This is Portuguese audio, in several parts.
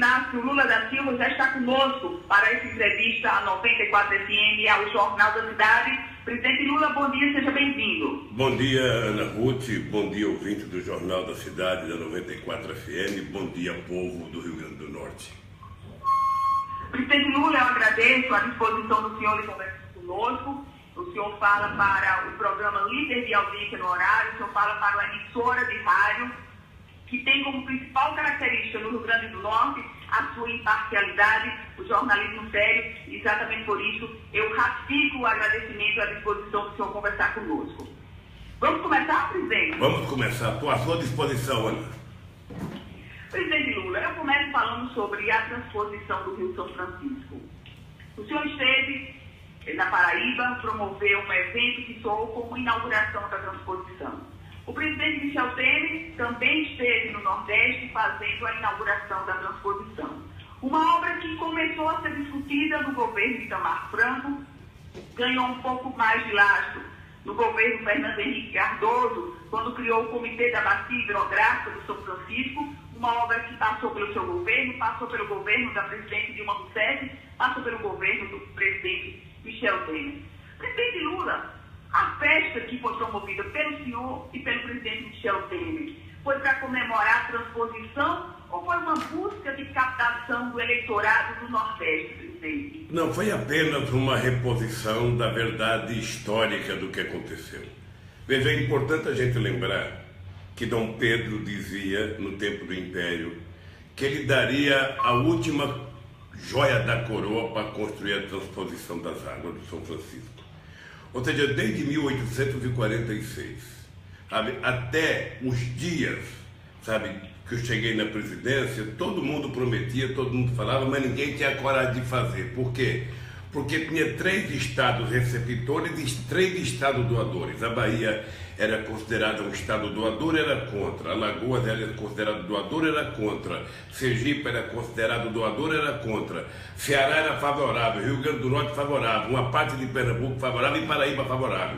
Inácio Lula da Silva já está conosco para essa entrevista à 94 FM e ao Jornal da Cidade. Presidente Lula, bom dia, seja bem-vindo. Bom dia, Ana Ruth, bom dia, ouvinte do Jornal da Cidade da 94 FM, bom dia, povo do Rio Grande do Norte. Presidente Lula, eu agradeço a disposição do senhor de conversar conosco. O senhor fala para o programa Líder de Audiência no Horário, o senhor fala para uma emissora de rádio que tem como principal característica no Rio Grande do Norte a sua imparcialidade, o jornalismo sério, e exatamente por isso eu ratifico o agradecimento e a disposição do senhor conversar conosco. Vamos começar, presidente? Vamos começar, estou à sua disposição, Ana. Presidente Lula, eu começo falando sobre a transposição do Rio São Francisco. O senhor esteve na Paraíba, promoveu um evento que soou como inauguração da transposição. O presidente Michel Temer também esteve no Nordeste fazendo a inauguração da transposição. Uma obra que começou a ser discutida no governo de Itamar Franco, ganhou um pouco mais de lastro no governo Fernando Henrique Cardoso, quando criou o Comitê da Bacia Hidrográfica do São Francisco, uma obra que passou pelo seu governo, passou pelo governo da presidente Dilma Rousseff, passou pelo governo do presidente Michel Temer. Presidente Lula, a festa que foi promovida pelo senhor e pelo presidente Michel Temer foi para comemorar a transposição ou foi uma busca de captação do eleitorado do Nordeste, presidente? Não, foi apenas uma reposição da verdade histórica do que aconteceu. Veja, é importante a gente lembrar que Dom Pedro dizia, no tempo do Império, que ele daria a última joia da coroa para construir a transposição das águas do São Francisco. Ou seja, desde 1846, sabe, até os dias, sabe, que eu cheguei na presidência, todo mundo prometia, todo mundo falava, mas ninguém tinha coragem de fazer. Por quê? Porque tinha 3 estados receptores e 3 estados doadores. A Bahia era considerada um estado doador, era contra. Alagoas era considerado doador, era contra. Sergipe era considerado doador, era contra. Ceará era favorável, Rio Grande do Norte favorável, uma parte de Pernambuco favorável e Paraíba favorável.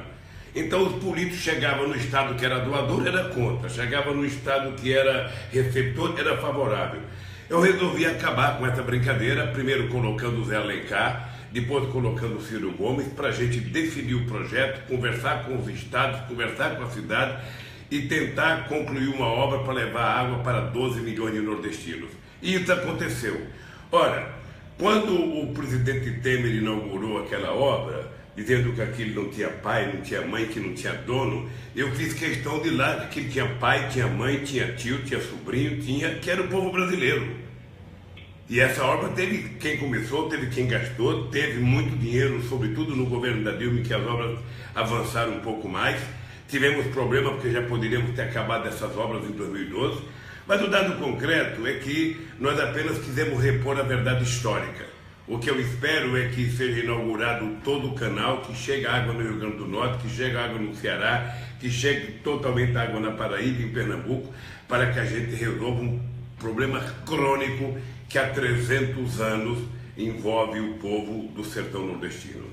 Então os políticos chegavam no estado que era doador, era contra. Chegavam no estado que era receptor, era favorável. Eu resolvi acabar com essa brincadeira, primeiro colocando o Zé Alencar, depois colocando o Ciro Gomes, para a gente definir o projeto, conversar com os estados, conversar com a cidade e tentar concluir uma obra para levar água para 12 milhões de nordestinos. E isso aconteceu. Ora, quando o presidente Temer inaugurou aquela obra, dizendo que aquilo não tinha pai, não tinha mãe, que não tinha dono, eu fiz questão de lá que tinha pai, tinha mãe, tinha tio, tinha sobrinho, que era o povo brasileiro. E essa obra teve quem começou, teve quem gastou, teve muito dinheiro, sobretudo no governo da Dilma, que as obras avançaram um pouco mais. Tivemos problema porque já poderíamos ter acabado essas obras em 2012. Mas o dado concreto é que nós apenas quisemos repor a verdade histórica. O que eu espero é que seja inaugurado todo o canal, que chegue água no Rio Grande do Norte, que chegue água no Ceará, que chegue totalmente água na Paraíba e em Pernambuco, para que a gente resolva um problema crônico que há 300 anos envolve o povo do sertão nordestino.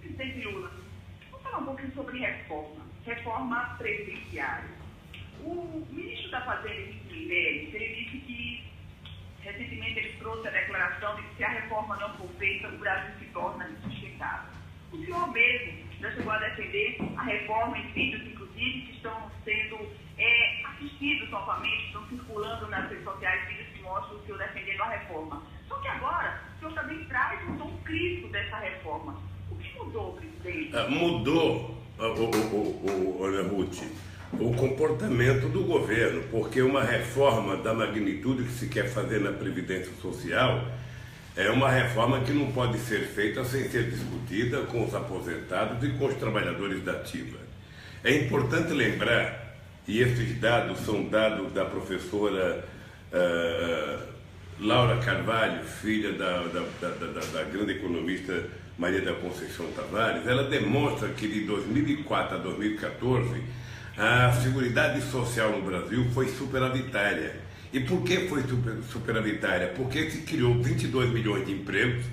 Presidente Lula, vamos falar um pouquinho sobre reforma previdenciária. O ministro da Fazenda, Henrique Meirelles, ele disse que recentemente ele trouxe a declaração de que se a reforma não for feita, o Brasil se torna insustentável. O senhor mesmo já chegou a defender a reforma em vídeos, inclusive, que estão sendo assistidos novamente, estão circulando nas redes sociais, vídeos que mostram o senhor defendendo a reforma. Só que agora, o senhor também traz um tom crítico dessa reforma. O que mudou, presidente? Mudou, Ana Ruth, o comportamento do governo, porque uma reforma da magnitude que se quer fazer na Previdência Social é uma reforma que não pode ser feita sem ser discutida com os aposentados e com os trabalhadores da ativa. É importante lembrar, e esses dados são dados da professora Laura Carvalho, filha da grande economista Maria da Conceição Tavares, ela demonstra que de 2004 a 2014 a Seguridade Social no Brasil foi superavitária. E por que foi superavitária? Porque se criou 22 milhões de empregos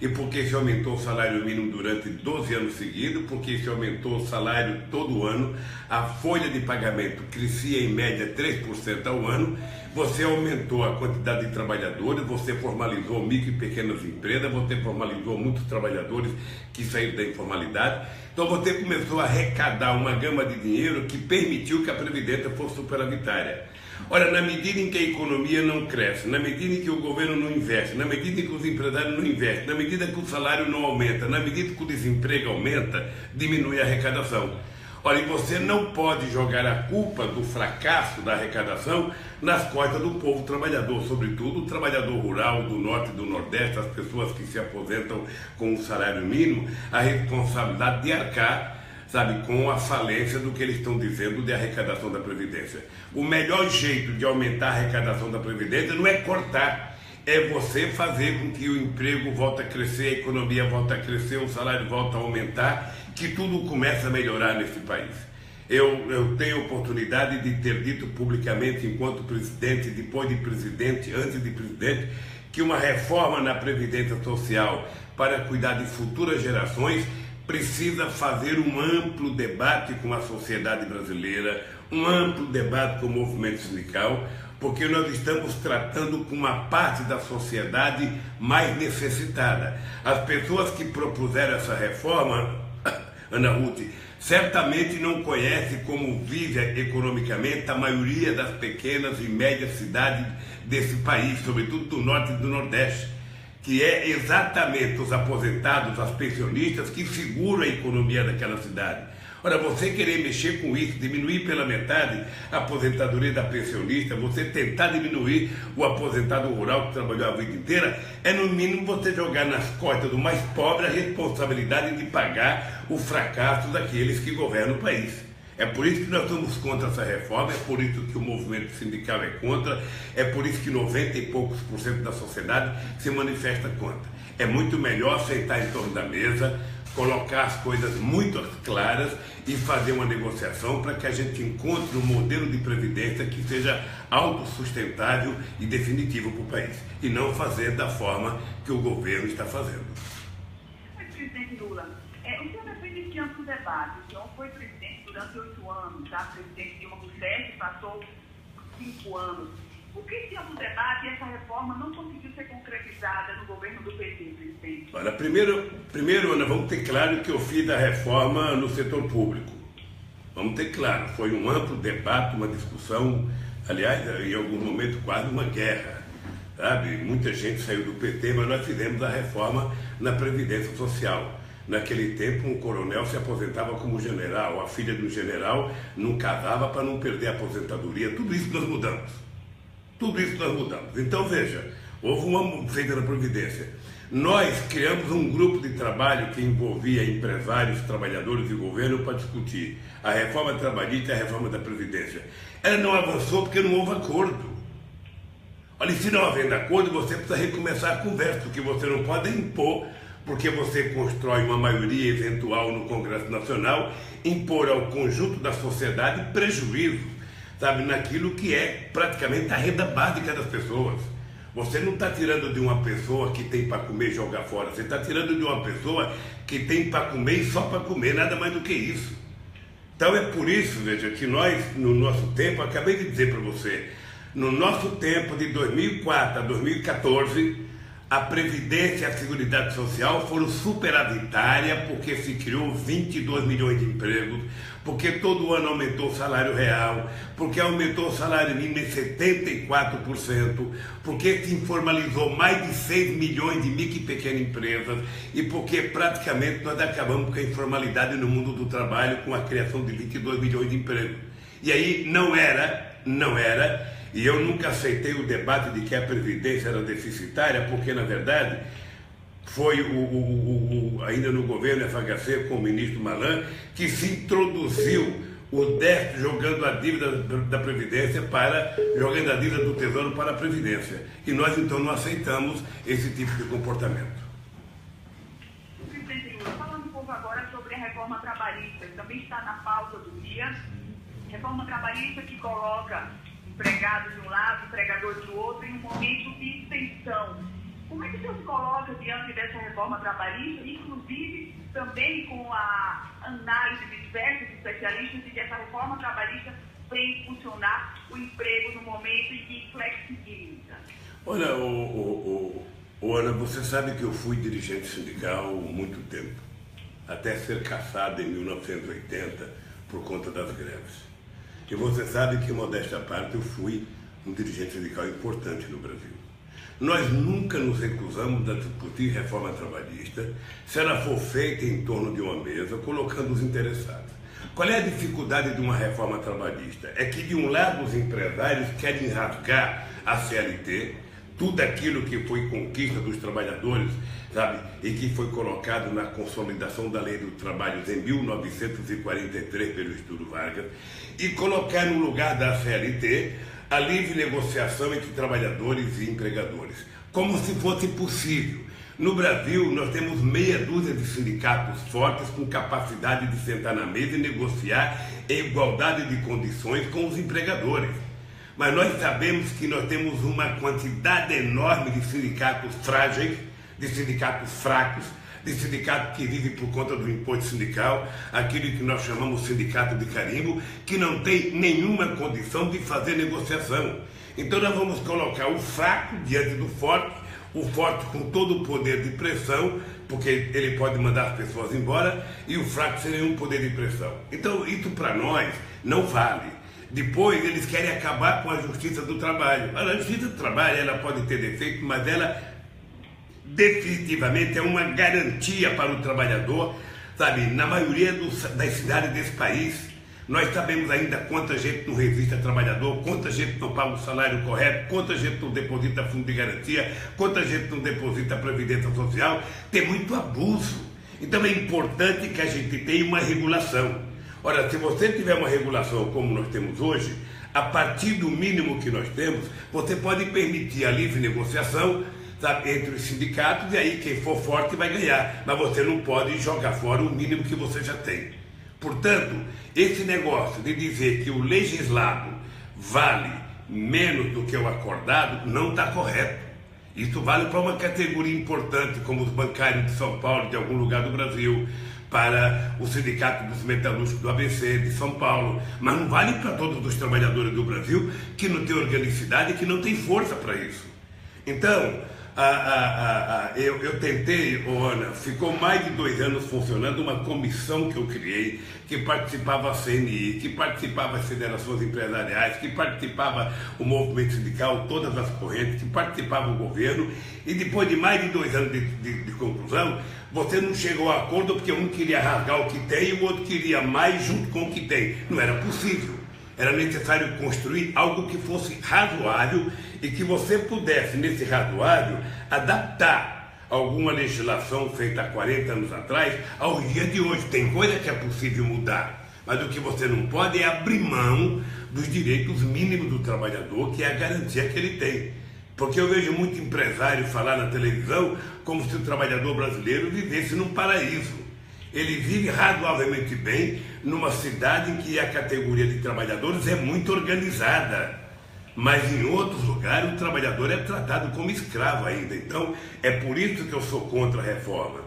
e porque se aumentou o salário mínimo durante 12 anos seguidos, porque se aumentou o salário todo ano, a folha de pagamento crescia em média 3% ao ano, você aumentou a quantidade de trabalhadores, você formalizou micro e pequenas empresas, você formalizou muitos trabalhadores que saíram da informalidade, então você começou a arrecadar uma gama de dinheiro que permitiu que a Previdência fosse superavitária. Ora, na medida em que a economia não cresce, na medida em que o governo não investe, na medida em que os empresários não investem, na medida que o salário não aumenta, na medida que o desemprego aumenta, diminui a arrecadação. Ora, e você não pode jogar a culpa do fracasso da arrecadação nas costas do povo trabalhador, sobretudo o trabalhador rural do norte e do nordeste, as pessoas que se aposentam com o salário mínimo, a responsabilidade de arcar, sabe, com a falência do que eles estão dizendo de arrecadação da Previdência. O melhor jeito de aumentar a arrecadação da Previdência não é cortar, é você fazer com que o emprego volte a crescer, a economia volte a crescer, o salário volte a aumentar, que tudo comece a melhorar nesse país. Eu tenho a oportunidade de ter dito publicamente, enquanto presidente, depois de presidente, antes de presidente, que uma reforma na Previdência Social para cuidar de futuras gerações precisa fazer um amplo debate com a sociedade brasileira, um amplo debate com o movimento sindical, porque nós estamos tratando com uma parte da sociedade mais necessitada. As pessoas que propuseram essa reforma, Ana Ruth, certamente não conhecem como vive economicamente a maioria das pequenas e médias cidades desse país, sobretudo do norte e do nordeste, que é exatamente os aposentados, as pensionistas, que seguram a economia daquela cidade. Ora, você querer mexer com isso, diminuir pela metade a aposentadoria da pensionista, você tentar diminuir o aposentado rural que trabalhou a vida inteira, é no mínimo você jogar nas costas do mais pobre a responsabilidade de pagar o fracasso daqueles que governam o país. É por isso que nós estamos contra essa reforma, é por isso que o movimento sindical é contra, é por isso que 90 e poucos % da sociedade se manifesta contra. É muito melhor sentar em torno da mesa, colocar as coisas muito claras e fazer uma negociação para que a gente encontre um modelo de previdência que seja autossustentável e definitivo para o país, e não fazer da forma que o governo está fazendo. Mas, presidente Lula, o senhor defende que amplo debate. O senhor foi presidente durante 8 anos, tá? Presidente Dilma Rousseff passou 5 anos. Por que esse amplo debate e essa reforma não conseguiu ser concretizada no governo do PT, presidente? Olha, primeiro, Ana, vamos ter claro que eu fiz a reforma no setor público. Vamos ter claro, foi um amplo debate, uma discussão, aliás, em algum momento quase uma guerra, sabe? Muita gente saiu do PT, mas nós fizemos a reforma na Previdência Social. Naquele tempo, um coronel se aposentava como general, a filha do general não casava para não perder a aposentadoria. Tudo isso nós mudamos. Tudo isso nós mudamos. Então, veja, houve uma feita na Previdência. Nós criamos um grupo de trabalho que envolvia empresários, trabalhadores e governo para discutir a reforma trabalhista e a reforma da Previdência. Ela não avançou porque não houve acordo. Olha, se não havendo acordo, você precisa recomeçar a conversa, porque você não pode impor, porque você constrói uma maioria eventual no Congresso Nacional, impor ao conjunto da sociedade prejuízo, sabe, naquilo que é praticamente a renda básica das pessoas. Você não está tirando de uma pessoa que tem para comer e jogar fora, você está tirando de uma pessoa que tem para comer e só para comer, nada mais do que isso. Então é por isso, veja, que nós, no nosso tempo, acabei de dizer para você, no nosso tempo de 2004 a 2014, a Previdência e a Seguridade Social foram superavitárias porque se criou 22 milhões de empregos, porque todo ano aumentou o salário real, porque aumentou o salário mínimo em 74%, porque se informalizou mais de 6 milhões de micro e pequenas empresas e porque praticamente nós acabamos com a informalidade no mundo do trabalho com a criação de 22 milhões de empregos. E aí não era, e eu nunca aceitei o debate de que a Previdência era deficitária, porque, na verdade, foi ainda no governo FHC, com o ministro Malan, que se introduziu o déficit jogando a dívida da Previdência jogando a dívida do Tesouro para a Previdência. E nós, então, não aceitamos esse tipo de comportamento. Presidente Lula, falando um pouco agora sobre a reforma trabalhista, que também está na pauta do dia. Reforma trabalhista que coloca empregado de um lado, empregador do outro, em um momento de extensão. Como é que o senhor se coloca diante dessa reforma trabalhista, inclusive também com a análise de diversos especialistas de que essa reforma trabalhista vem impulsionar o emprego no momento em que flexibiliza? Olha, Ana, você sabe que eu fui dirigente sindical há muito tempo, até ser cassado em 1980 por conta das greves. E você sabe que, modéstia à parte, eu fui um dirigente sindical importante no Brasil. Nós nunca nos recusamos a discutir reforma trabalhista se ela for feita em torno de uma mesa, colocando os interessados. Qual é a dificuldade de uma reforma trabalhista? É que, de um lado, os empresários querem rasgar a CLT, tudo aquilo que foi conquista dos trabalhadores, sabe, e que foi colocado na consolidação da Lei do Trabalho em 1943 pelo Getúlio Vargas, e colocar no lugar da CLT a livre negociação entre trabalhadores e empregadores, como se fosse possível. No Brasil, nós temos meia dúzia de sindicatos fortes com capacidade de sentar na mesa e negociar em igualdade de condições com os empregadores. Mas nós sabemos que nós temos uma quantidade enorme de sindicatos frágeis, de sindicatos fracos, de sindicatos que vivem por conta do imposto sindical, aquele que nós chamamos sindicato de carimbo, que não tem nenhuma condição de fazer negociação. Então nós vamos colocar o fraco diante do forte, o forte com todo o poder de pressão, porque ele pode mandar as pessoas embora, e o fraco sem nenhum poder de pressão. Então isso para nós não vale. Depois eles querem acabar com a justiça do trabalho. A justiça do trabalho ela pode ter defeito, mas ela definitivamente é uma garantia para o trabalhador, sabe? Na maioria das cidades desse país, nós sabemos ainda quanta gente não resiste a trabalhador, quanta gente não paga o salário correto, quanta gente não deposita fundo de garantia, quanta gente não deposita previdência social. Tem muito abuso. Então é importante que a gente tenha uma regulação. Ora, se você tiver uma regulação como nós temos hoje, a partir do mínimo que nós temos, você pode permitir a livre negociação, sabe, entre os sindicatos, e aí quem for forte vai ganhar. Mas você não pode jogar fora o mínimo que você já tem. Portanto, esse negócio de dizer que o legislado vale menos do que o acordado não está correto. Isso vale para uma categoria importante, como os bancários de São Paulo, de algum lugar do Brasil, para o Sindicato dos Metalúrgicos do ABC de São Paulo, mas não vale para todos os trabalhadores do Brasil que não tem organicidade e que não tem força para isso. Então, eu tentei, Ana, ficou mais de 2 anos funcionando uma comissão que eu criei, que participava a CNI, que participava as federações empresariais, que participava o movimento sindical, todas as correntes, que participava o governo, e depois de mais de 2 anos de conclusão, você não chegou a acordo porque um queria rasgar o que tem e o outro queria mais junto com o que tem. Não era possível. Era necessário construir algo que fosse razoável e que você pudesse, nesse razoável, adaptar alguma legislação feita há 40 anos atrás ao dia de hoje. Tem coisa que é possível mudar, mas o que você não pode é abrir mão dos direitos mínimos do trabalhador, que é a garantia que ele tem. Porque eu vejo muito empresário falar na televisão como se o trabalhador brasileiro vivesse num paraíso. Ele vive razoavelmente bem numa cidade em que a categoria de trabalhadores é muito organizada. Mas em outros lugares o trabalhador é tratado como escravo ainda. Então é por isso que eu sou contra a reforma,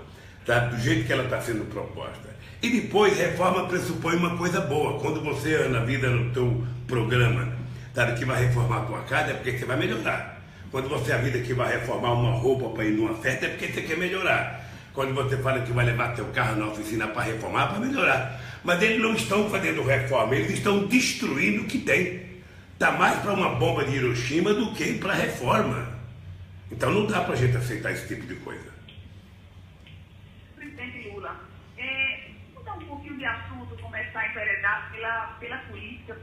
tá? Do jeito que ela está sendo proposta. E depois, reforma pressupõe uma coisa boa. Quando você, Ana, vida no teu programa, sabe, que vai reformar a tua casa, é porque você vai melhorar. Quando você a vida que vai reformar uma roupa para ir numa festa, é porque você quer melhorar. Quando você fala que vai levar teu carro na oficina para reformar, para melhorar. Mas eles não estão fazendo reforma, eles estão destruindo o que tem. Está mais para uma bomba de Hiroshima do que para reforma. Então não dá para a gente aceitar esse tipo de coisa. Presidente Lula, mudar um pouquinho de assunto, começar a enveredar pela política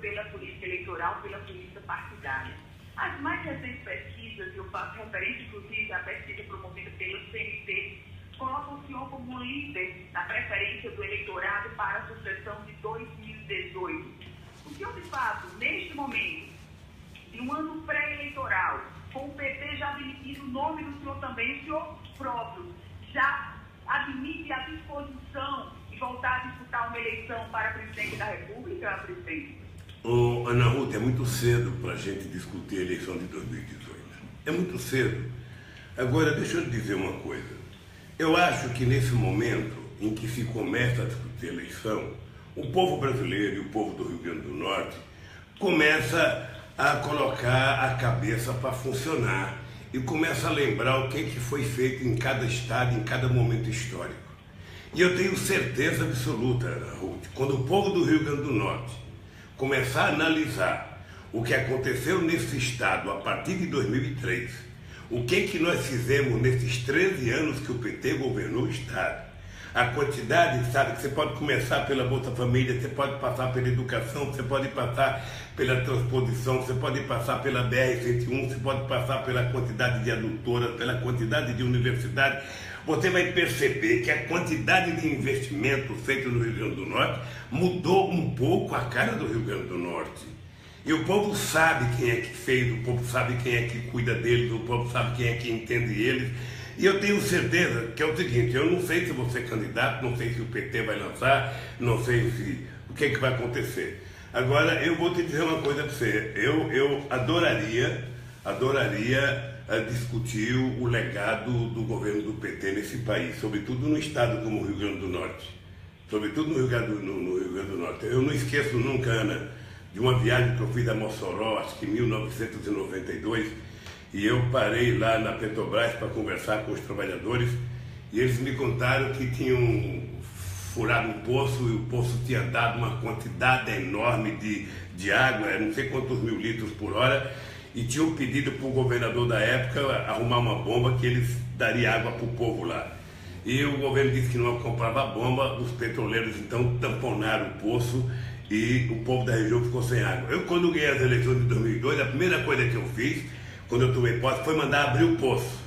eleitoral, pela política partidária. As mais recentes pesquisas, eu faço referência inclusive à pesquisa promovida pelo CNT, colocam o senhor como líder na preferência do eleitorado para a sucessão de 2018. O senhor, de fato, neste momento, de um ano pré-eleitoral, com o PT já admitindo o nome do senhor também, o senhor próprio já admite a disposição de voltar a disputar uma eleição para presidente da República, presidente? Ana Ruth, é muito cedo para a gente discutir a eleição de 2018. É muito cedo. Agora, deixa eu te dizer uma coisa. Eu acho que nesse momento em que se começa a discutir a eleição, o povo brasileiro e o povo do Rio Grande do Norte começa a colocar a cabeça para funcionar e começa a lembrar o que foi feito em cada estado, em cada momento histórico. E eu tenho certeza absoluta, Ruth, quando o povo do Rio Grande do Norte começar a analisar o que aconteceu nesse estado a partir de 2003, o que nós fizemos nesses 13 anos que o PT governou o estado, a quantidade, sabe, que você pode começar pela Bolsa Família, você pode passar pela educação, você pode passar pela transposição, você pode passar pela BR-101, você pode passar pela quantidade de adutoras, pela quantidade de universidades. Você vai perceber que a quantidade de investimento feito no Rio Grande do Norte mudou um pouco a cara do Rio Grande do Norte. E o povo sabe quem é que fez, o povo sabe quem é que cuida deles, o povo sabe quem é que entende eles. E eu tenho certeza que é o seguinte, eu não sei se vou ser candidato, não sei se o PT vai lançar, não sei o que vai acontecer. Agora, eu vou te dizer uma coisa para você, eu adoraria discutir o legado do governo do PT nesse país, sobretudo no estado como o Rio Grande do Norte. Sobretudo no Rio Grande do Norte. Eu não esqueço nunca, Ana, de uma viagem que eu fiz a Mossoró, acho que em 1992, e eu parei lá na Petrobras para conversar com os trabalhadores, e eles me contaram que tinham furado um poço e o poço tinha dado uma quantidade enorme de água, não sei quantos mil litros por hora, e tinham pedido para o governador da época arrumar uma bomba que eles dariam água para o povo lá. E o governo disse que não comprava a bomba, os petroleiros então tamponaram o poço e o povo da região ficou sem água. Eu, quando ganhei as eleições de 2002, a primeira coisa que eu fiz, quando eu tomei posse, foi mandar abrir o poço.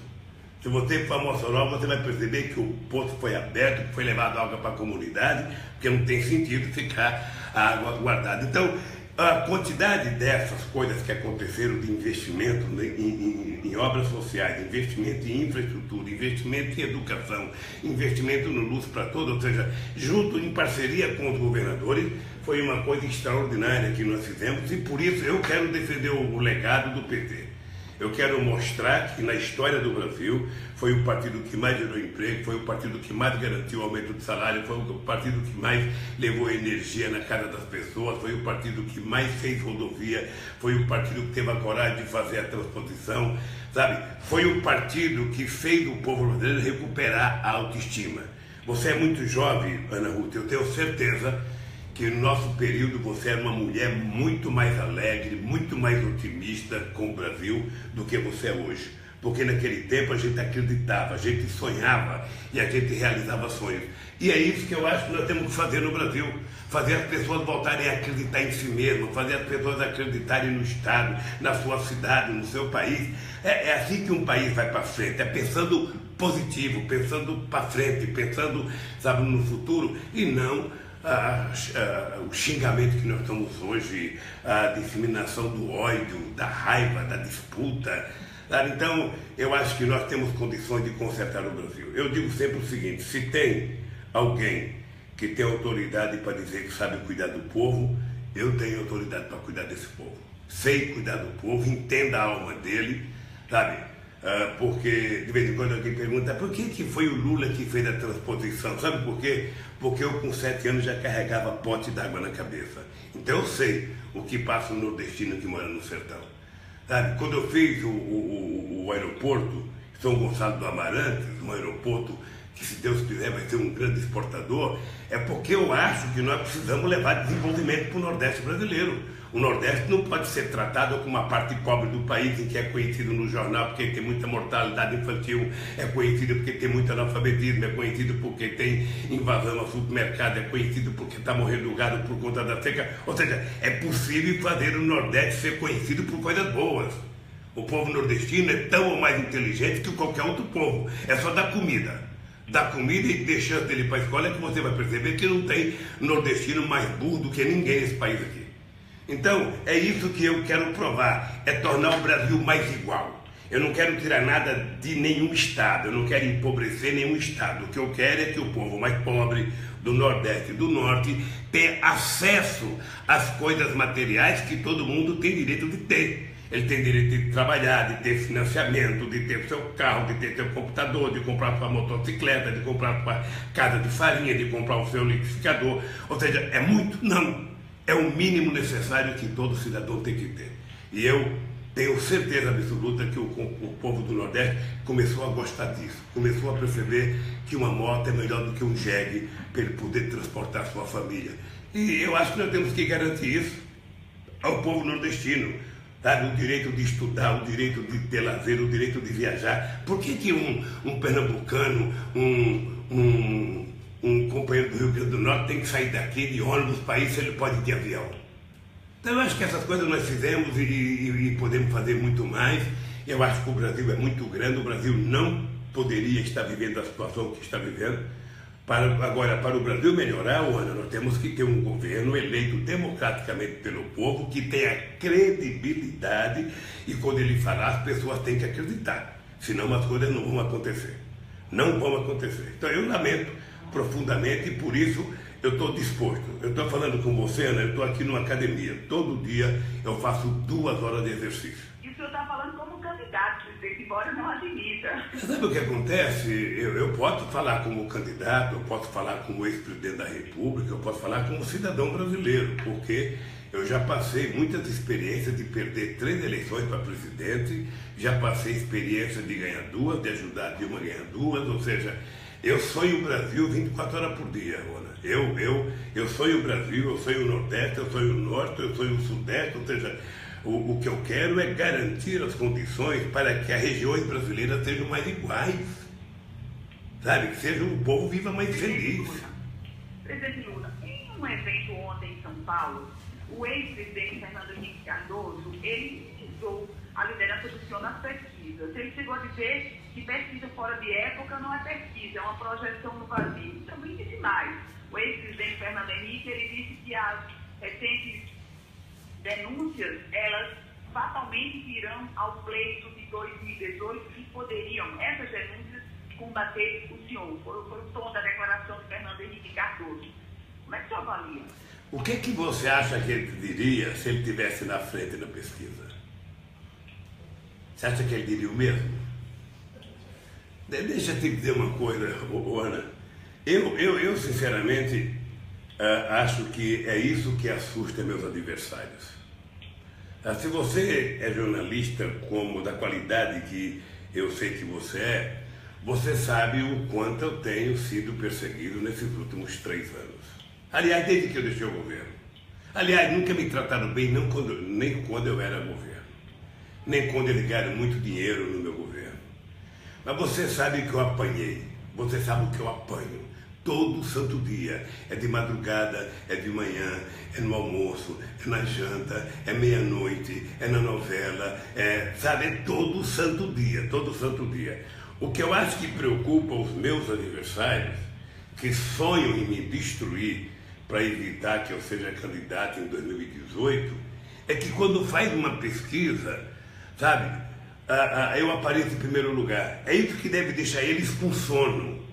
Se você for a Mossoró, você vai perceber que o poço foi aberto, que foi levado água para a comunidade, porque não tem sentido ficar a água guardada. Então, a quantidade dessas coisas que aconteceram de investimento em obras sociais, investimento em infraestrutura, investimento em educação, investimento no Luz para Todos, ou seja, junto em parceria com os governadores, foi uma coisa extraordinária que nós fizemos e por isso eu quero defender o legado do PT. Eu quero mostrar que na história do Brasil foi o partido que mais gerou emprego, foi o partido que mais garantiu o aumento de salário, foi o partido que mais levou energia na casa das pessoas, foi o partido que mais fez rodovia, foi o partido que teve a coragem de fazer a transposição, sabe? Foi o partido que fez o povo brasileiro recuperar a autoestima. Você é muito jovem, Ana Ruth, eu tenho certeza que no nosso período você era uma mulher muito mais alegre, muito mais otimista com o Brasil do que você é hoje. Porque naquele tempo a gente acreditava, a gente sonhava e a gente realizava sonhos. E é isso que eu acho que nós temos que fazer no Brasil. Fazer as pessoas voltarem a acreditar em si mesmas, fazer as pessoas acreditarem no Estado, na sua cidade, no seu país. É assim que um país vai para frente, é pensando positivo, pensando para frente, pensando, sabe, no futuro e não o xingamento que nós estamos hoje, a disseminação do ódio, da raiva, da disputa. Então, eu acho que nós temos condições de consertar o Brasil. Eu digo sempre o seguinte, se tem alguém que tem autoridade para dizer que sabe cuidar do povo, eu tenho autoridade para cuidar desse povo. Sei cuidar do povo, entenda a alma dele, sabe? Porque de vez em quando alguém pergunta por que foi o Lula que fez a transposição? Sabe por quê? Porque eu com 7 anos já carregava pote d'água na cabeça. Então eu sei o que passa o nordestino que mora no sertão. Sabe? Quando eu fiz o aeroporto São Gonçalo do Amarantes, um aeroporto que, se Deus quiser, vai ser um grande exportador, é porque eu acho que nós precisamos levar desenvolvimento para o Nordeste brasileiro. O Nordeste não pode ser tratado como uma parte pobre do país, em que é conhecido no jornal porque tem muita mortalidade infantil, é conhecido porque tem muito analfabetismo, é conhecido porque tem invasão ao supermercado, é conhecido porque está morrendo gado por conta da seca. Ou seja, é possível fazer o Nordeste ser conhecido por coisas boas. O povo nordestino é tão ou mais inteligente que qualquer outro povo. É só dar comida. Dar comida e deixar dele para a escola é que você vai perceber que não tem nordestino mais burro do que ninguém nesse país aqui. Então, é isso que eu quero provar, é tornar o Brasil mais igual. Eu não quero tirar nada de nenhum estado, eu não quero empobrecer nenhum estado. O que eu quero é que o povo mais pobre do Nordeste e do Norte tenha acesso às coisas materiais que todo mundo tem direito de ter. Ele tem direito de trabalhar, de ter financiamento, de ter seu carro, de ter seu computador, de comprar sua motocicleta, de comprar sua casa de farinha, de comprar o seu liquidificador. Ou seja, é muito? Não. É o mínimo necessário que todo cidadão tem que ter. E eu tenho certeza absoluta que o povo do Nordeste começou a gostar disso. Começou a perceber que uma moto é melhor do que um jegue para ele poder transportar sua família. E eu acho que nós temos que garantir isso ao povo nordestino. Sabe, o direito de estudar, o direito de ter lazer, o direito de viajar. Por que um pernambucano, um companheiro do Rio Grande do Norte tem que sair daqui de ônibus para ir se ele pode ir de avião? Então eu acho que essas coisas nós fizemos e podemos fazer muito mais. Eu acho que o Brasil é muito grande, o Brasil não poderia estar vivendo a situação que está vivendo. Agora, para o Brasil melhorar, Ana, nós temos que ter um governo eleito democraticamente pelo povo, que tenha credibilidade, e quando ele falar, as pessoas têm que acreditar, senão as coisas não vão acontecer. Não vão acontecer. Então eu lamento profundamente e por isso eu estou disposto. Eu estou falando com você, Ana, eu estou aqui numa academia. Todo dia eu faço 2 horas de exercício. E o senhor está falando como candidato, presidente, embora não admita. Sabe o que acontece? Eu posso falar como candidato, eu posso falar como ex-presidente da República, eu posso falar como cidadão brasileiro, porque eu já passei muitas experiências de perder 3 eleições para presidente, já passei experiência de ganhar 2, de ajudar a Dilma a ganhar 2, ou seja, eu sonho o Brasil 24 horas por dia, Ana. Eu sonho o Brasil, eu sonho o Nordeste, eu sonho o Norte, eu sonho o Sudeste, ou seja, o que eu quero é garantir as condições para que as regiões brasileiras sejam mais iguais, sabe? Que o povo viva mais feliz. Presidente Lula, em um evento ontem em São Paulo, o ex-presidente Fernando Henrique Cardoso, ele minimizou a liderança do senhor nas pesquisas. Ele chegou a dizer que pesquisa fora de época não é pesquisa, é uma projeção no vazio. Também disse mais. O ex-presidente Fernando Henrique, ele disse que as recentes denúncias, elas fatalmente irão ao pleito de 2018 e poderiam, essas denúncias, combater o senhor. Foi o tom da declaração de Fernando Henrique Cardoso. Como é que o senhor avalia? O que você acha que ele diria se ele estivesse na frente da pesquisa? Você acha que ele diria o mesmo? Deixa eu te dizer uma coisa, Ana. Eu sinceramente, acho que é isso que assusta meus adversários. Se você é jornalista como da qualidade que eu sei que você é, você sabe o quanto eu tenho sido perseguido nesses últimos 3 anos. Aliás, desde que eu deixei o governo. Aliás, nunca me trataram bem, nem quando eu era governo. Nem quando eles ganharam muito dinheiro no meu governo. Mas você sabe que eu apanhei. Você sabe o que eu apanho. Todo santo dia, é de madrugada, é de manhã, é no almoço, é na janta, é meia-noite, é na novela, é todo santo dia, todo santo dia. O que eu acho que preocupa os meus adversários, que sonham em me destruir para evitar que eu seja candidato em 2018, é que quando faz uma pesquisa, eu apareço em primeiro lugar. É isso que deve deixar eles com sono.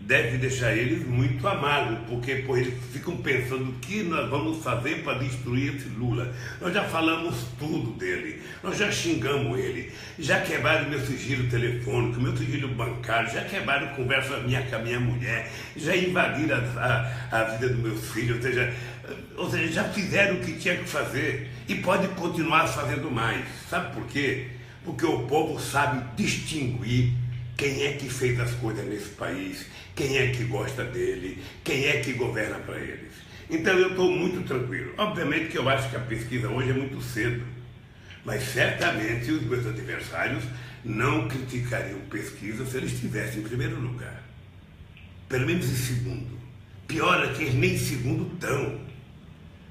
Deve deixar eles muito amargos, porque eles ficam pensando o que nós vamos fazer para destruir esse Lula. Nós já falamos tudo dele, nós já xingamos ele, já quebraram meu sigilo telefônico, meu sigilo bancário, já quebraram conversa minha com a minha mulher, já invadiram a vida dos meus filhos, ou seja, já fizeram o que tinha que fazer e pode continuar fazendo mais. Sabe por quê? Porque o povo sabe distinguir quem é que fez as coisas nesse país, quem é que gosta dele, quem é que governa para eles. Então eu estou muito tranquilo. Obviamente que eu acho que a pesquisa hoje é muito cedo, mas certamente os meus adversários não criticariam pesquisa se eles estivessem em primeiro lugar. Pelo menos em segundo. Pior é que eles nem em segundo estão.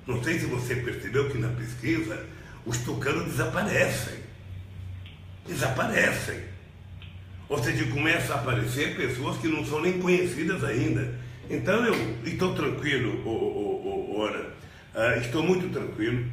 Não sei se você percebeu que na pesquisa os tucanos desaparecem. Desaparecem. Ou seja, começam a aparecer pessoas que não são nem conhecidas ainda. Então eu estou tranquilo, Ana. Estou muito tranquilo.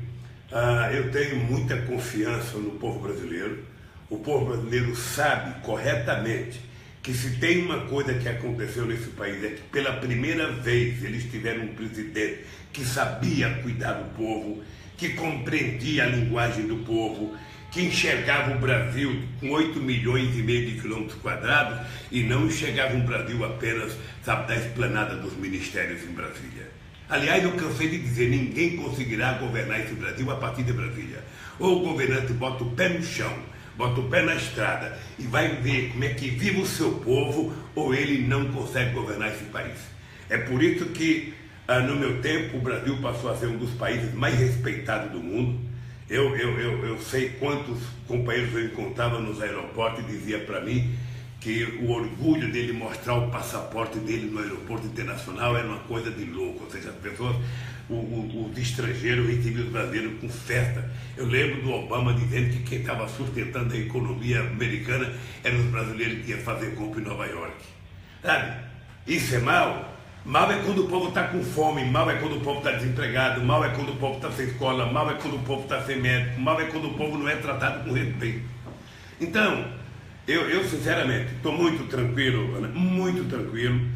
Eu tenho muita confiança no povo brasileiro. O povo brasileiro sabe corretamente que se tem uma coisa que aconteceu nesse país é que pela primeira vez eles tiveram um presidente que sabia cuidar do povo, que compreendia a linguagem do povo, que enxergava o Brasil com 8 milhões e meio de quilômetros quadrados e não enxergava um Brasil apenas, sabe, da esplanada dos ministérios em Brasília. Aliás, eu cansei de dizer, ninguém conseguirá governar esse Brasil a partir de Brasília. Ou o governante bota o pé no chão, bota o pé na estrada e vai ver como é que vive o seu povo, ou ele não consegue governar esse país. É por isso que, no meu tempo, o Brasil passou a ser um dos países mais respeitados do mundo. Eu sei quantos companheiros eu encontrava nos aeroportos e dizia para mim que o orgulho dele mostrar o passaporte dele no aeroporto internacional era uma coisa de louco, ou seja, as pessoas, os estrangeiros recebiam os brasileiros com festa. Eu lembro do Obama dizendo que quem estava sustentando a economia americana eram os brasileiros que iam fazer compra em Nova York. Sabe? Isso é mal? Mal é quando o povo está com fome, mal é quando o povo está desempregado, mal é quando o povo está sem escola, mal é quando o povo está sem médico, mal é quando o povo não é tratado com respeito. Então, eu sinceramente estou muito tranquilo, Ana, muito tranquilo,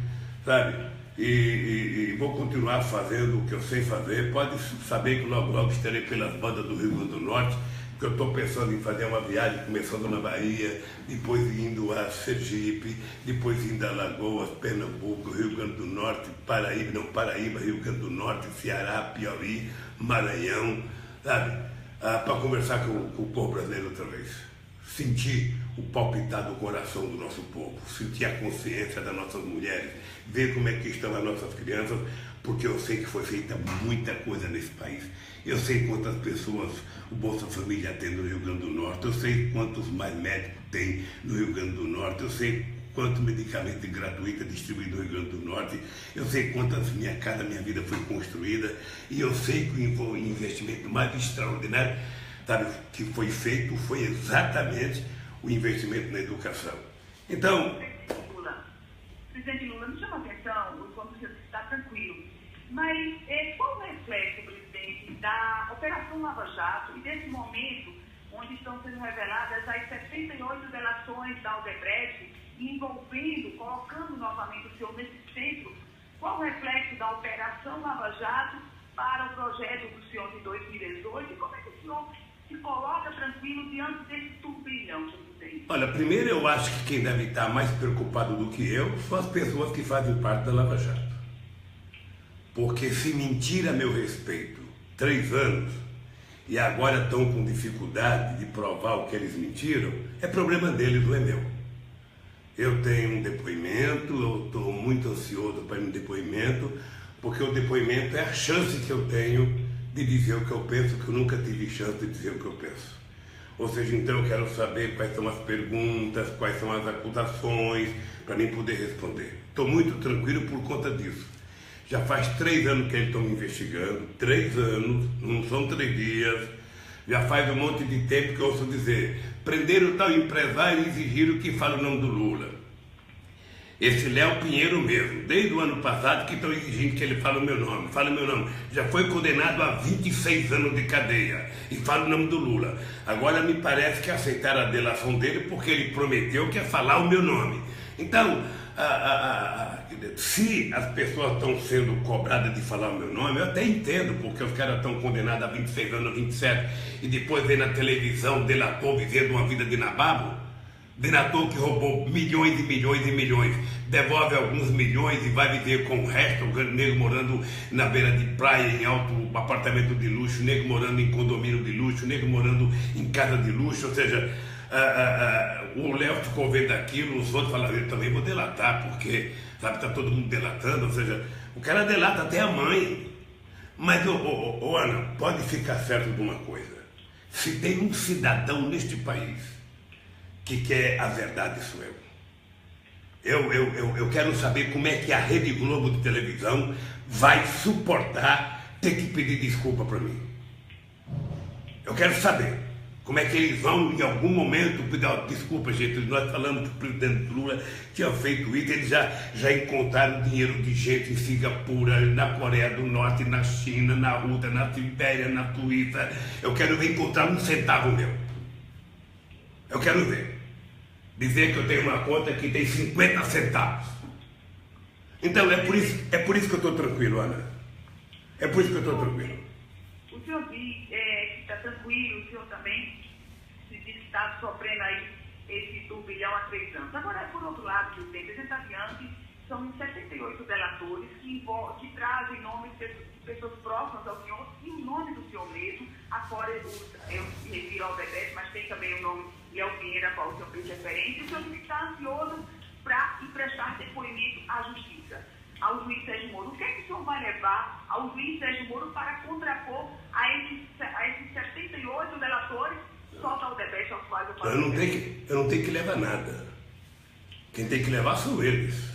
sabe? E vou continuar fazendo o que eu sei fazer. Pode saber que logo logo estarei pelas bandas do Rio Grande do Norte, que eu estou pensando em fazer uma viagem começando na Bahia, depois indo a Sergipe, depois indo a Alagoas, Pernambuco, Rio Grande do Norte, Paraíba, Rio Grande do Norte, Ceará, Piauí, Maranhão, sabe? Para conversar com o povo brasileiro outra vez. Sentir o palpitar do coração do nosso povo, sentir a consciência das nossas mulheres, ver como é que estão as nossas crianças, porque eu sei que foi feita muita coisa nesse país. Eu sei quantas pessoas o Bolsa Família tem no Rio Grande do Norte, eu sei quantos mais médicos tem no Rio Grande do Norte, eu sei quantos medicamentos gratuitos distribuídos no Rio Grande do Norte, eu sei quantas minha vida foi construída, e eu sei que o investimento mais extraordinário, sabe, que foi feito foi exatamente o investimento na educação. Então, Presidente Lula, me chama a atenção quando você está tranquilo, mas qual o reflexo, presidente, da Operação Lava Jato e desse momento onde estão sendo reveladas as 78 delações da Odebrecht, envolvendo, colocando novamente o senhor nesse centro? Qual o reflexo da Operação Lava Jato para o projeto do senhor de 2018? E como é que o senhor se coloca tranquilo diante desse turbilhão, presidente? Olha, primeiro eu acho que quem deve estar mais preocupado do que eu são as pessoas que fazem parte da Lava Jato. Porque se mentir a meu respeito 3 anos e agora estão com dificuldade de provar o que eles mentiram, é problema deles, não é meu. Eu tenho um depoimento, eu estou muito ansioso para ir no depoimento, porque o depoimento é a chance que eu tenho de dizer o que eu penso, que eu nunca tive chance de dizer o que eu penso. Ou seja, então eu quero saber quais são as perguntas, quais são as acusações, para nem poder responder. Estou muito tranquilo por conta disso. Já faz 3 anos que eles estão me investigando, 3 anos, não são 3 dias, já faz um monte de tempo que eu ouço dizer, prenderam tal empresário e exigiram que fale o nome do Lula. Esse Léo Pinheiro mesmo, desde o ano passado que estão exigindo que ele fale o meu nome, já foi condenado a 26 anos de cadeia e fala o nome do Lula. Agora me parece que aceitaram a delação dele porque ele prometeu que ia falar o meu nome. Então, se as pessoas estão sendo cobradas de falar o meu nome, eu até entendo, porque os caras estão condenados a 26 anos, 27, e depois vem na televisão, delator vivendo uma vida de nababo, delator que roubou milhões e milhões e milhões, devolve alguns milhões e vai viver com o resto, nego morando na beira de praia, em alto apartamento de luxo, nego morando em condomínio de luxo, nego morando em casa de luxo, ou seja, o Léo ficou vendo aquilo, os outros falaram, eu também vou delatar, porque, sabe, está todo mundo delatando, ou seja, o cara delata até a mãe. Mas, Ana, pode ficar certo de uma coisa, se tem um cidadão neste país que quer a verdade, sou eu. Eu quero saber como é que a Rede Globo de televisão vai suportar ter que pedir desculpa para mim. Eu quero saber como é que eles vão, em algum momento, pedir desculpa, gente. Nós falamos que o presidente Lula tinha feito isso, eles já encontraram dinheiro de gente em Singapura, na Coreia do Norte, na China, na Rússia, na Sibéria, na Suíça. Eu quero ver encontrar um centavo meu. Eu quero ver. Dizer que eu tenho uma conta que tem 50 centavos. Então é por isso que eu estou tranquilo, Ana. É por isso que eu estou tranquilo. O senhor diz que está tranquilo, o senhor também está sofrendo aí esse turbilhão há 3 anos. Agora, por outro lado, presidente, a gente está diante, são 78 delatores que trazem nomes de pessoas próximas ao senhor e o nome do senhor mesmo, afora eu me refiro ao Odebrecht, mas tem também o nome de Léo Pinheiro, qual o senhor fez referência, e o senhor está ansioso para prestar depoimento à justiça, ao juiz Sérgio Moro. O que é que o senhor vai levar ao juiz Sérgio Moro para contrapor a esses 78 delatores, só para o Odebrecht, aos quais eu falei? Eu não tenho que levar nada. Quem tem que levar são eles.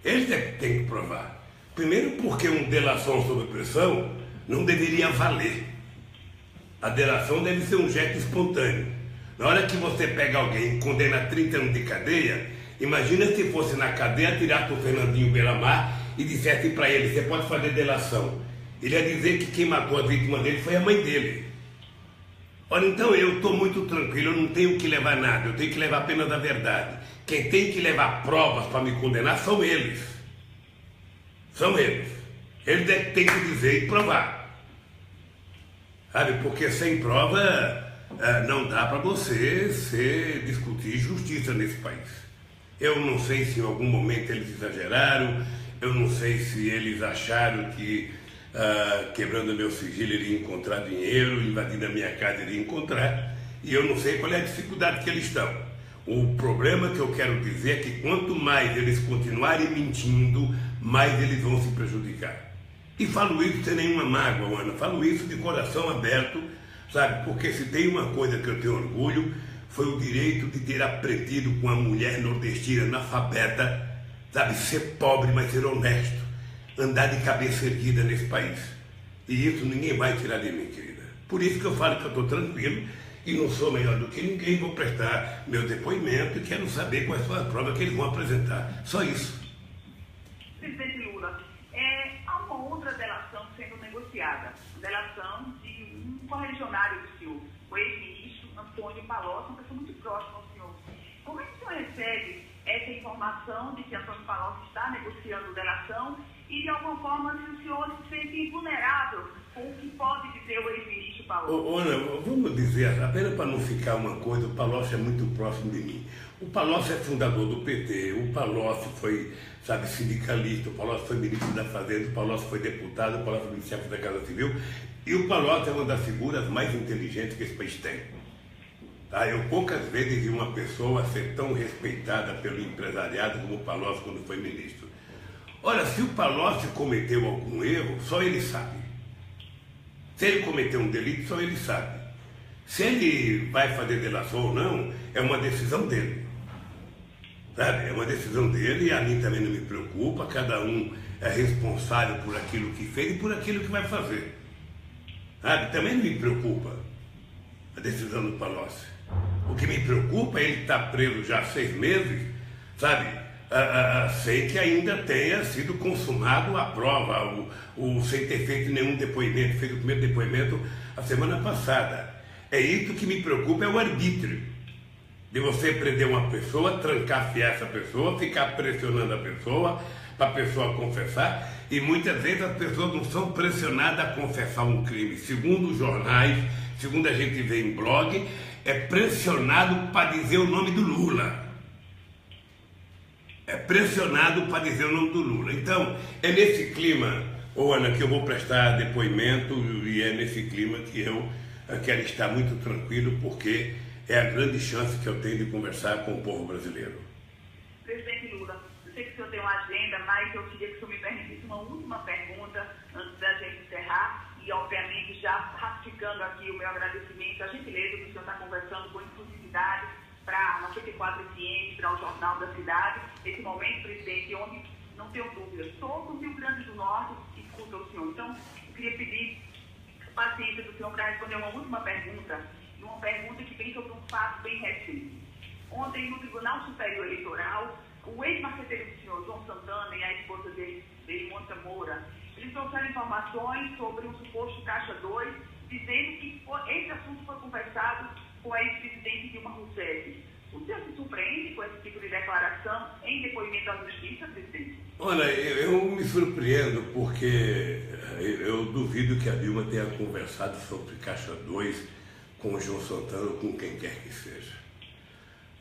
Eles têm que provar. Primeiro porque uma delação sob pressão não deveria valer. A delação deve ser um gesto espontâneo. Na hora que você pega alguém e condena a 30 anos de cadeia, imagina se fosse na cadeia, tirasse o Fernandinho Belamar e dissesse para ele, você pode fazer delação. Ele ia dizer que quem matou a vítima dele foi a mãe dele. Olha, então eu estou muito tranquilo, eu não tenho que levar nada, eu tenho que levar apenas a verdade. Quem tem que levar provas para me condenar são eles. São eles. Eles têm que dizer e provar. Sabe, porque sem prova não dá para você discutir justiça nesse país. Eu não sei se em algum momento eles exageraram, eu não sei se eles acharam que quebrando meu sigilo iria encontrar dinheiro, invadindo a minha casa iria encontrar, e eu não sei qual é a dificuldade que eles estão. O problema que eu quero dizer é que quanto mais eles continuarem mentindo, mais eles vão se prejudicar. E falo isso sem nenhuma mágoa, Ana, falo isso de coração aberto, sabe? Porque se tem uma coisa que eu tenho orgulho, foi o direito de ter aprendido com uma mulher nordestina analfabeta, sabe? Ser pobre, mas ser honesto, andar de cabeça erguida nesse país. E isso ninguém vai tirar de mim, querida. Por isso que eu falo que eu estou tranquilo, e não sou melhor do que ninguém, vou prestar meu depoimento e quero saber quais são as provas que eles vão apresentar. Só isso. Presidente Lula, há uma outra delação sendo negociada, delação de um correligionário do senhor, o ex-ministro Antônio Palocci, uma pessoa muito próxima ao senhor. Como é que o senhor recebe essa informação de que Antônio Palocci está negociando delação e, de alguma forma, se o senhor se sente vulnerável com o que pode dizer o ex-ministro Palocci? Ana, vamos dizer, apenas para não ficar uma coisa, o Palocci é muito próximo de mim. O Palocci é fundador do PT, o Palocci foi, sabe, sindicalista, o Palocci foi ministro da Fazenda, o Palocci foi deputado, o Palocci foi chefe da Casa Civil, e o Palocci é uma das figuras mais inteligentes que esse país tem. Tá? Eu poucas vezes vi uma pessoa ser tão respeitada pelo empresariado como o Palocci quando foi ministro. Olha, se o Palocci cometeu algum erro, só ele sabe. Se ele cometeu um delito, só ele sabe. Se ele vai fazer delação ou não, é uma decisão dele. Sabe? É uma decisão dele e a mim também não me preocupa. Cada um é responsável por aquilo que fez e por aquilo que vai fazer. Sabe? Também não me preocupa a decisão do Palocci. O que me preocupa é ele estar preso já há 6 meses, sabe? Sem que ainda tenha sido consumado a prova, sem ter feito nenhum depoimento, fez o primeiro depoimento a semana passada. É isso que me preocupa, é o arbítrio. De você prender uma pessoa, trancafiar essa pessoa, ficar pressionando a pessoa, para a pessoa confessar, e muitas vezes as pessoas não são pressionadas a confessar um crime. Segundo os jornais, segundo a gente vê em blog, é pressionado para dizer o nome do Lula. É pressionado para dizer o nome do Lula. Então, é nesse clima, Ana, que eu vou prestar depoimento e é nesse clima que eu quero estar muito tranquilo, porque é a grande chance que eu tenho de conversar com o povo brasileiro. Presidente Lula, eu sei que o senhor tem uma agenda, mas eu queria que o senhor me permitisse uma última pergunta antes da gente encerrar e, obviamente, já ratificando aqui o meu agradecimento, a gentileza que o senhor está conversando com inclusividade para 94 FM, para o Jornal da Cidade, esse momento, presidente, onde, não tenho dúvidas, todo o Rio Grande do Norte escuta o senhor. Então, eu queria pedir paciência do senhor para responder uma última pergunta, e uma pergunta que vem sobre um fato bem recente. Ontem, no Tribunal Superior Eleitoral, o ex-marqueteiro do senhor, João Santana, e a esposa dele, Mônica Moura, eles trouxeram informações sobre um suposto Caixa 2, dizendo que esse assunto foi conversado com a ex-presidente Dilma Rousseff. O senhor se surpreende com esse tipo de declaração em depoimento à justiça, presidente? Olha, eu me surpreendo porque eu duvido que a Dilma tenha conversado sobre Caixa 2 com o João Santana ou com quem quer que seja.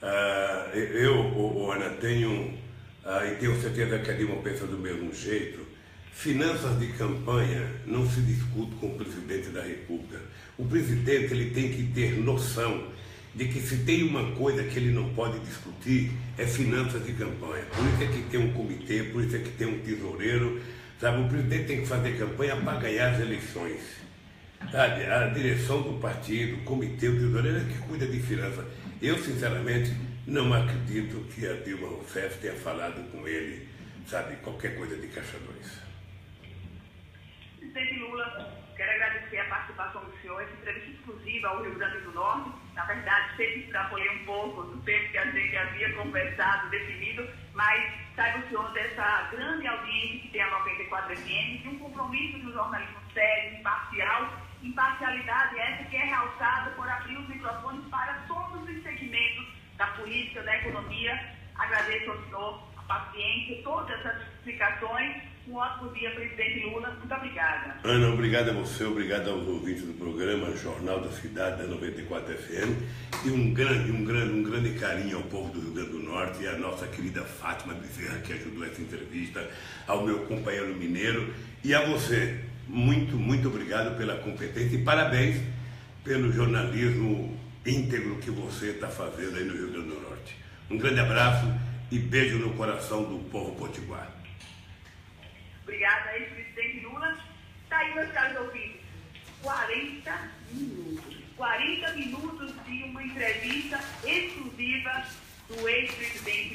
Ana, tenho, e tenho certeza que a Dilma pensa do mesmo jeito. Finanças de campanha não se discute com o presidente da República. O presidente ele tem que ter noção de que se tem uma coisa que ele não pode discutir é finanças de campanha. Por isso é que tem um comitê, por isso é que tem um tesoureiro, sabe? O presidente tem que fazer campanha para ganhar as eleições, sabe? A direção do partido, o comitê, o tesoureiro é que cuida de finanças. Eu, sinceramente, não acredito que a Dilma Rousseff tenha falado com ele, sabe, qualquer coisa de Caixa 2. Presidente Lula, quero agradecer a participação do senhor, essa entrevista exclusiva ao Rio Grande do Norte. Na verdade, sempre extrapolei um pouco do tempo que a gente havia conversado, definido, mas saiba o senhor dessa grande audiência que tem a 94 FM, de um compromisso de um jornalismo sério, imparcial, imparcialidade essa que é realçada por abrir os microfones para todos os segmentos da política, da economia. Agradeço ao senhor a paciência, todas essas explicações. Um ótimo dia, presidente Lula. Muito obrigada. Ana, obrigado a você, obrigado aos ouvintes do programa Jornal da Cidade, da 94 FM, e um grande carinho ao povo do Rio Grande do Norte e à nossa querida Fátima Bezerra, que ajudou essa entrevista, ao meu companheiro mineiro, e a você. Muito, muito obrigado pela competência e parabéns pelo jornalismo íntegro que você está fazendo aí no Rio Grande do Norte. Um grande abraço e beijo no coração do povo potiguar. Obrigada, ex-presidente Lula. Está aí, meus caros ouvintes, 40 minutos. 40 minutos de uma entrevista exclusiva do ex-presidente